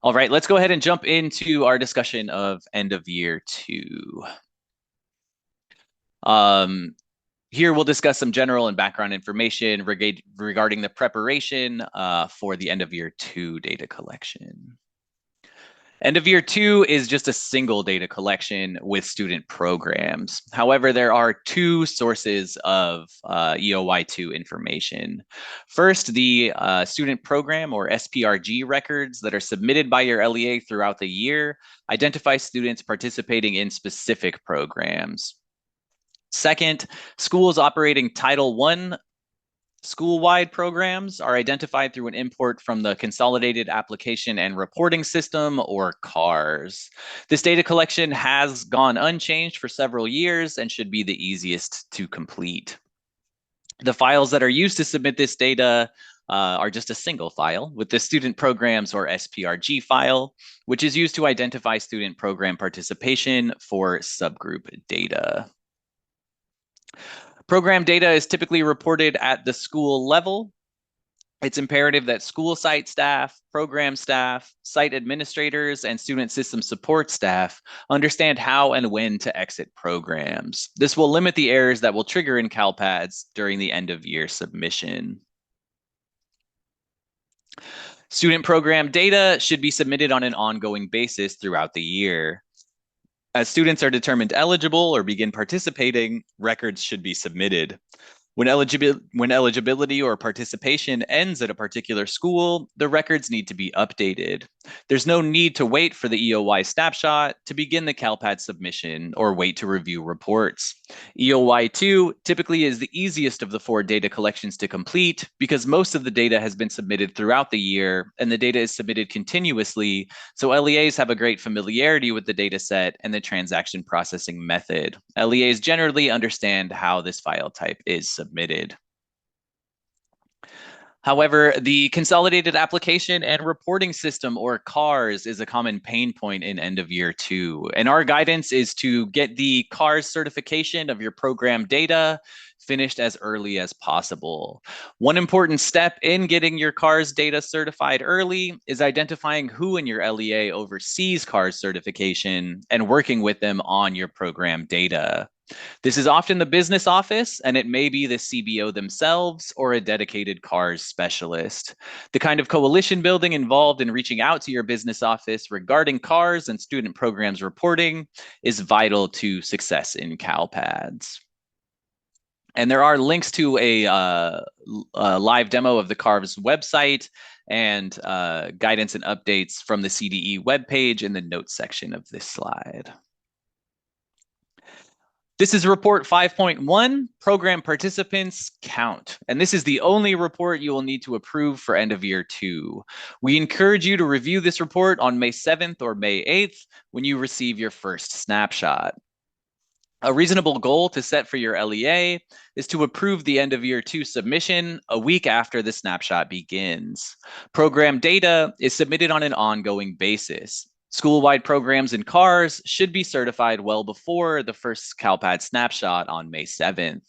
All right, let's go ahead and jump into our discussion of end of year two. Here we'll discuss some general and background information regarding the preparation for the end of year two data collection. End of year two is just a single data collection with student programs. However, there are two sources of EOY2 information. First, the student program or SPRG records that are submitted by your LEA throughout the year identify students participating in specific programs. Second, schools operating Title I school-wide programs are identified through an import from the Consolidated Application and Reporting System, or CARS. This data collection has gone unchanged for several years and should be the easiest to complete. The files that are used to submit this data are just a single file with the student programs or SPRG file, which is used to identify student program participation for subgroup data. Program data is typically reported at the school level. It's imperative that school site staff, program staff, site administrators, and student system support staff understand how and when to exit programs. This will limit the errors that will trigger in CalPads during the end of year submission. Student program data should be submitted on an ongoing basis throughout the year. As students are determined eligible or begin participating, records should be submitted. When eligibility or participation ends at a particular school, the records need to be updated. There's no need to wait for the EOY snapshot to begin the CalPad submission or wait to review reports. EOY2 typically is the easiest of the four data collections to complete because most of the data has been submitted throughout the year and the data is submitted continuously, so LEAs have a great familiarity with the data set and the transaction processing method. LEAs generally understand how this file type is submitted. However, the Consolidated Application and Reporting System, or CARS, is a common pain point in end of year two. And our guidance is to get the CARS certification of your program data finished as early as possible. One important step in getting your CARS data certified early is identifying who in your LEA oversees CARS certification and working with them on your program data. This is often the business office, and it may be the CBO themselves or a dedicated CARS specialist. The kind of coalition building involved in reaching out to your business office regarding CARS and student programs reporting is vital to success in CalPads. And there are links to a live demo of the CARS website and guidance and updates from the CDE webpage in the notes section of this slide. This is report 5.1, program participants count. And this is the only report you will need to approve for end of year two. We encourage you to review this report on May 7th or May 8th when you receive your first snapshot. A reasonable goal to set for your LEA is to approve the end of year two submission a week after the snapshot begins. Program data is submitted on an ongoing basis. School-wide programs and CARS should be certified well before the first CalPad snapshot on May 7th.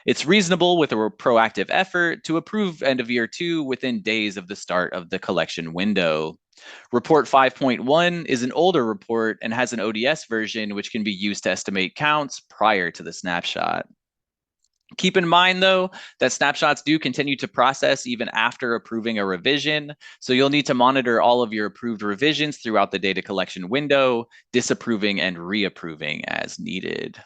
It's reasonable with a proactive effort to approve end of year two within days of the start of the collection window. Report 5.1 is an older report and has an ODS version which can be used to estimate counts prior to the snapshot. Keep in mind, though, that snapshots do continue to process even after approving a revision, so you'll need to monitor all of your approved revisions throughout the data collection window, disapproving and reapproving as needed.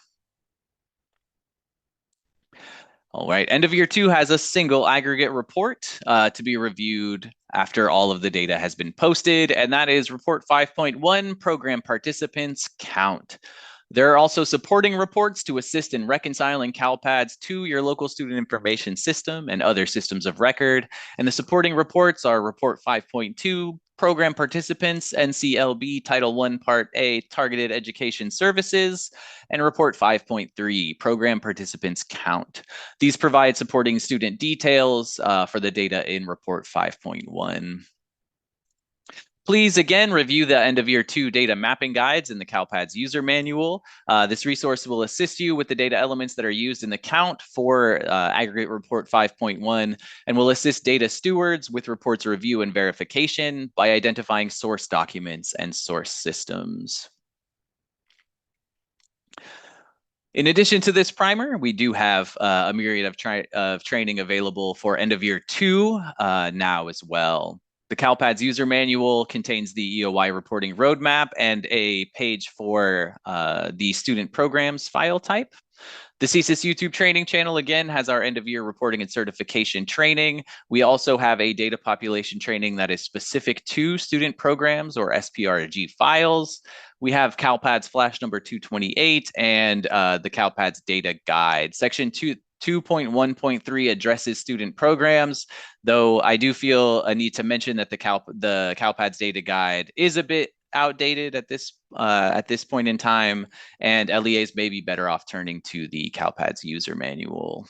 All right, end of year two has a single aggregate report to be reviewed after all of the data has been posted, and that is report 5.1, program participants count. There are also supporting reports to assist in reconciling CalPads to your local student information system and other systems of record. And the supporting reports are report 5.2, program participants, NCLB Title I Part A Targeted Education Services, and report 5.3, program participants count. These provide supporting student details for the data in report 5.1. Please, again, review the end of year 2 data mapping guides in the CalPADS user manual. This resource will assist you with the data elements that are used in the count for aggregate report 5.1 and will assist data stewards with reports review and verification by identifying source documents and source systems. In addition to this primer, we do have a myriad of training available for end of year 2 now as well. The CalPADS user manual contains the EOY reporting roadmap and a page for the student programs file type. The CSIS YouTube training channel, again, has our end of year reporting and certification training. We also have a data population training that is specific to student programs or SPRG files. We have CalPADS flash number 228 and the CalPADS data guide. Section 2.1.3 addresses student programs, though I do feel a need to mention that the CalPADS data guide is a bit outdated at this point in time, and LEAs may be better off turning to the CalPADS user manual.